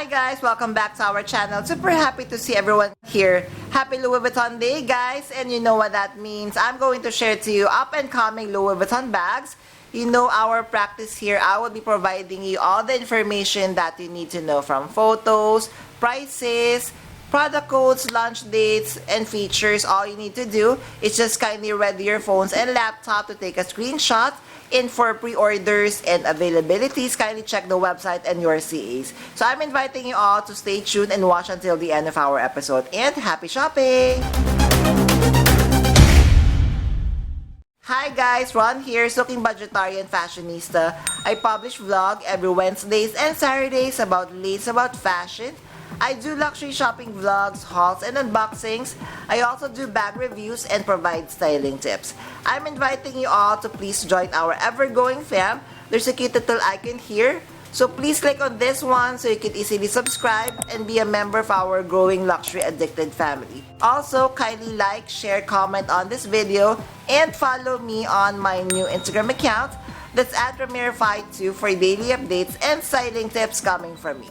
Hi guys! Welcome back to our channel. Super happy to see everyone here. Happy Louis Vuitton Day, guys! And you know what that means. I'm going to share to you up-and-coming Louis Vuitton bags. You know our practice here. I will be providing you all the information that you need to know, from photos, prices, product codes, launch dates, and features. All you need to do is just kindly ready your phones and laptop to take a screenshot. And for pre-orders and availabilities, kindly check the website and your CAs. So I'm inviting you all to stay tuned and watch until the end of our episode. And happy shopping! Hi guys, Ron here, Looking Budgetarian Fashionista. I publish vlog every Wednesdays and Saturdays about lace, about fashion. I do luxury shopping vlogs, hauls, and unboxings. I also do bag reviews and provide styling tips. I'm inviting you all to please join our ever-growing fam. There's a cute little icon here. So please click on this one so you can easily subscribe and be a member of our growing luxury addicted family. Also, kindly like, share, comment on this video, and follow me on my new Instagram account. That's at Ramir52 for daily updates and styling tips coming from me.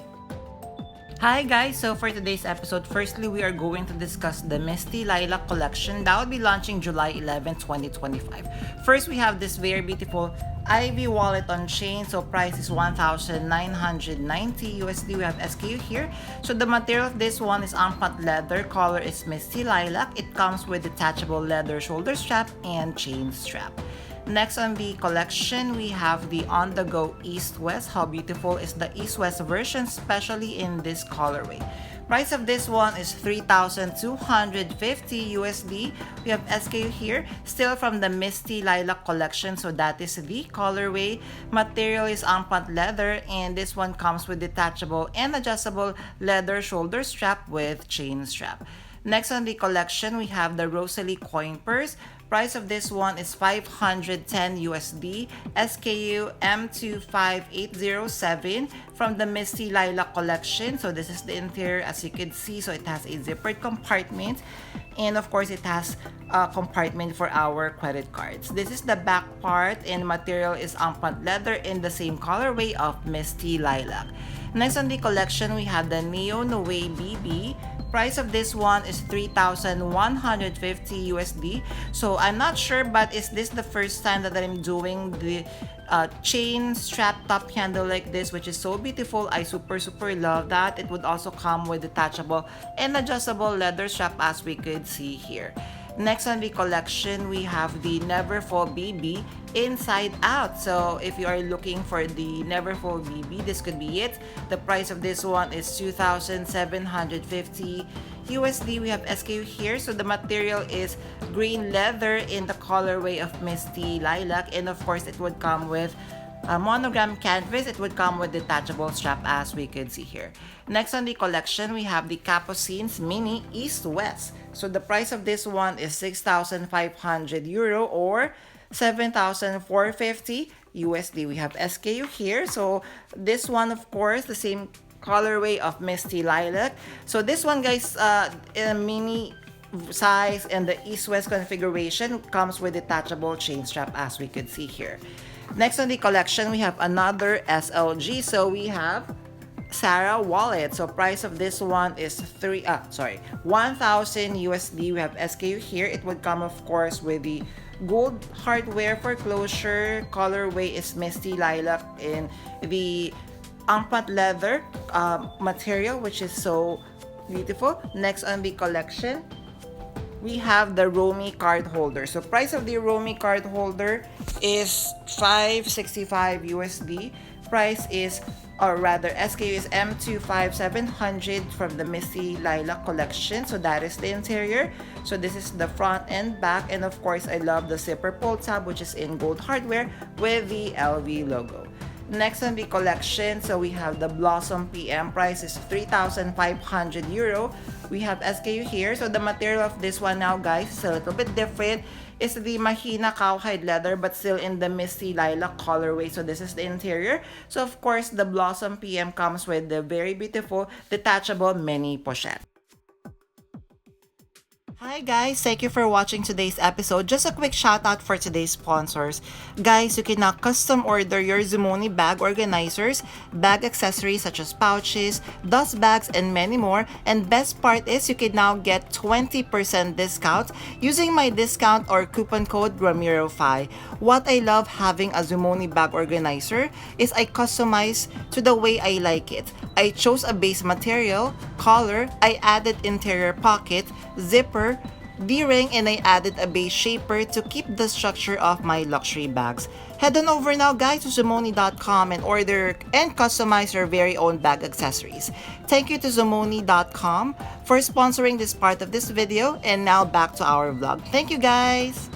Hi guys! So for today's episode, firstly we are going to discuss the Misty Lilac Collection that will be launching July 11, 2025. First, we have this very beautiful Ivy wallet on chain. So price is 1,990 USD. We have SKU here. So the material of this one is armpit leather. Color is Misty Lilac. It comes with detachable leather shoulder strap and chain strap. Next on the collection, we have the On The Go East-West. How beautiful is the East-West version, especially in this colorway. Price of this one is 3,250 USD. We have SKU here, still from the Misty Lilac Collection, so that is the colorway. Material is armpit leather, and this one comes with detachable and adjustable leather shoulder strap with chain strap. Next on the collection, we have the Rosalie coin purse. Price of this one is 510 USD. SKU M25807 from the Misty Lilac Collection. So this is the interior, as you can see. So it has a zippered compartment, and of course it has a compartment for our credit cards. This is the back part, and material is armpit leather in the same colorway of Misty Lilac. Next on the collection, we have the Neo Noe BB. Price of this one is 3,150 USD. So I'm not sure, but is this the first time that I'm doing the chain strap top handle like this, which is so beautiful. I super love that. It would also come with detachable and adjustable leather strap, as we could see here. Next on the collection, we have the Neverfull BB inside out. So if you are looking for the Neverfull BB, this could be it. The price of this one is 2,750 USD. We have SKU here. So the material is green leather in the colorway of Misty Lilac, and of course it would come with a monogram canvas. It would come with detachable strap, as we could see here. Next on the collection, we have the Capucines Mini East-West. So the price of this one is 6,500 euro or 7,450 USD. We have SKU here. So this one, of course, the same colorway of Misty Lilac. So this one, guys, in a mini size and the East-West configuration, comes with detachable chain strap, as we could see here. Next on the collection, we have another SLG. So we have Sarah wallet. So price of this one is 1,000 USD. We have SKU here. It would come, of course, with the gold hardware for closure. Colorway is Misty Lilac in the armpit leather material, which is so beautiful. Next on the collection, we have the Romy card holder. So price of the Romy card holder is 565 USD. Price is, or rather SKU is M25700 from the Misty Lilac Collection. So that is the interior. So this is the front and back, and of course I love the zipper pull tab, which is in gold hardware with the LV logo. Next on the collection, so we have the Blossom PM. Price is 3,500 euro. We have SKU here. So the material of this one now, guys, is a little bit different. It's the Mahina cowhide leather, but still in the Misty Lilac colorway. So this is the interior. So of course, the Blossom PM comes with the very beautiful detachable mini pochette. Hi guys, thank you for watching today's episode. Just a quick shout out for today's sponsors. Guys, you can now custom order your Zumoni bag organizers, bag accessories such as pouches, dust bags, and many more. And best part is you can now get 20% discount using my discount or coupon code Ramiro5. What I love having a Zumoni bag organizer is I customize to the way I like it. I chose a base material, color, I added interior pocket, zipper, D-ring, and I added a base shaper to keep the structure of my luxury bags. Head on over now guys to Zumoni.com and order and customize your very own bag accessories. Thank you to Zumoni.com for sponsoring this part of this video, and now back to our vlog. Thank you guys!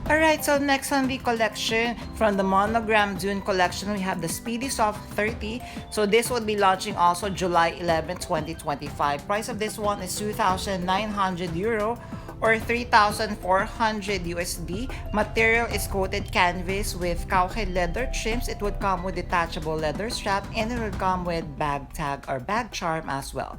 Alright, so next on the collection, from the Monogram Dune collection, we have the Speedy Soft 30. So this will be launching also July 11, 2025. Price of this one is 2,900 euro or 3,400 USD. Material is coated canvas with cowhide leather trims. It would come with detachable leather strap, and it will come with bag tag or bag charm as well.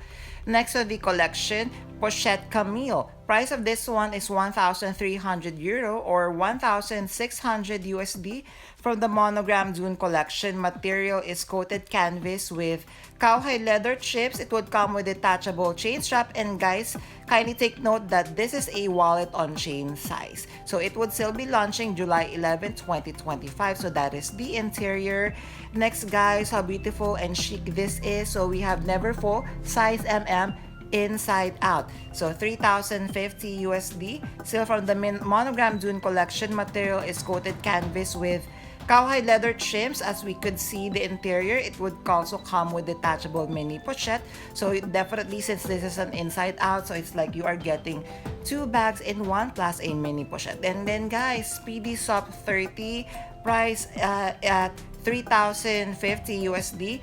Next on the collection, Pochette Camille. Price of this one is 1,300 euro or 1,600 USD. From the Monogram Dune collection, material is coated canvas with cowhide leather chips. It would come with detachable chain strap, and guys, kindly take note that this is a wallet on chain size. So it would still be launching July 11, 2025. So that is the interior. Next guys, how beautiful and chic this is. So we have Neverfull size MM inside out, so 3,050 USD. Still from the Monogram Dune collection, material is coated canvas with cowhide leather trims. As we could see the interior, it would also come with detachable mini pochette. So it definitely, since this is an inside out, so it's like you are getting two bags in one plus a mini pochette. And then guys, Speedy Soft 30, price at 3,050 USD.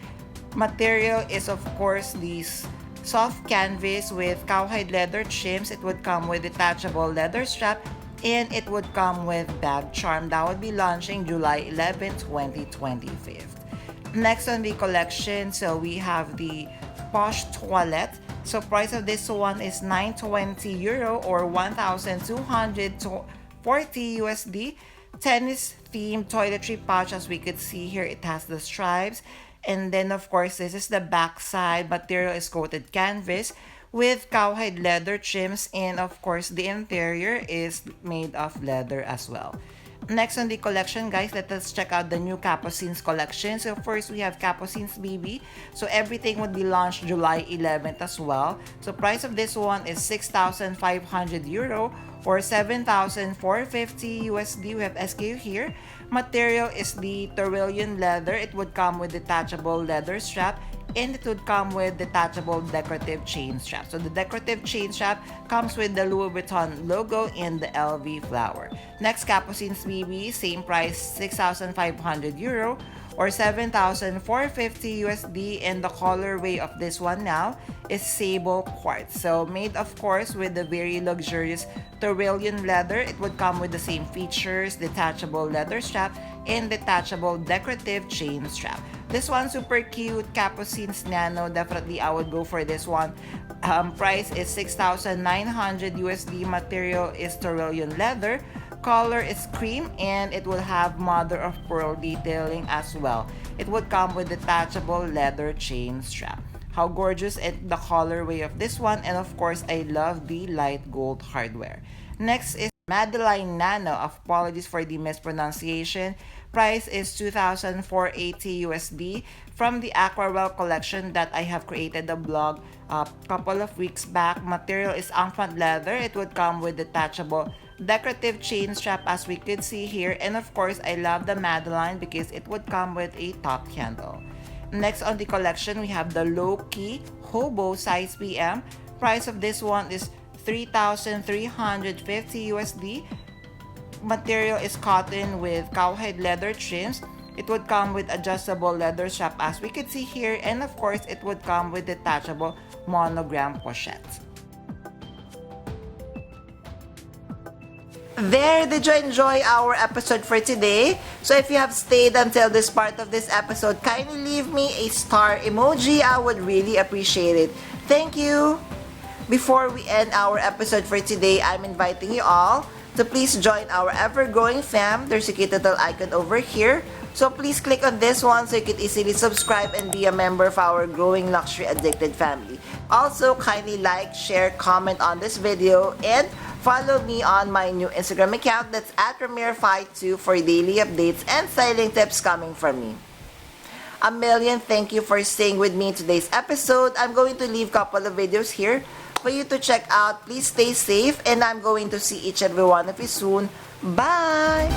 Material is of course these soft canvas with cowhide leather trims. It would come with detachable leather strap, and it would come with bag charm. That would be launching July 11, 2025. Next on the collection, so we have the Posh Toilette. So price of this one is 920 euro or 1,240 USD. Tennis themed toiletry pouch. As we could see here, it has the stripes. And then of course, this is the back side. Material is coated canvas with cowhide leather trims, and of course the interior is made of leather as well. Next on the collection guys, let us check out the new Capucines collection. So first we have Capucines BB. So everything would be launched July 11th as well. So price of this one is 6,500 euro or 7,450 USD. We have SKU here. Material is the Tyrolean leather. It would come with detachable leather strap, and it would come with detachable decorative chain strap. So the decorative chain strap comes with the Louis Vuitton logo and the LV flower. Next, Capucines BB, same price, 6,500 euro or 7,450 USD, and the colorway of this one now is sable quartz. So made of course with the very luxurious Tyrolean leather. It would come with the same features, detachable leather strap and detachable decorative chain strap. This one super cute, Capucines Nano. Definitely I would go for this one. Price is 6,900 USD. Material is Tyrolean leather. Color is cream, and it will have mother of pearl detailing as well. It would come with detachable leather chain strap. How gorgeous and the colorway of this one, and of course I love the light gold hardware. Next is Madeline Nano. Apologies for the mispronunciation. Price is 2,480 USD. From the Aquarel collection that I have created a blog a couple of weeks back. Material is enfant leather. It would come with detachable decorative chain strap as we could see here, and of course I love the Madeline because it would come with a top handle. Next on the collection, we have the Low Key Hobo size PM. Price of this one is 3,350 USD. Material is cotton with cowhide leather trims. It would come with adjustable leather strap as we could see here, and of course it would come with detachable monogram pochette. There, did you enjoy our episode for today? So if you have stayed until this part of this episode, kindly leave me a star emoji. I would really appreciate it. Thank you. Before we end our episode for today, I'm inviting you all to please join our ever-growing fam. There's a cute little icon over here. So please click on this one so you can easily subscribe and be a member of our growing luxury addicted family. Also, kindly like, share, comment on this video, and follow me on my new Instagram account that's at Ramir52 for daily updates and styling tips coming from me. A million thank you for staying with me in today's episode. I'm going to leave a couple of videos here for you to check out. Please stay safe, and I'm going to see each and every one of you soon. Bye!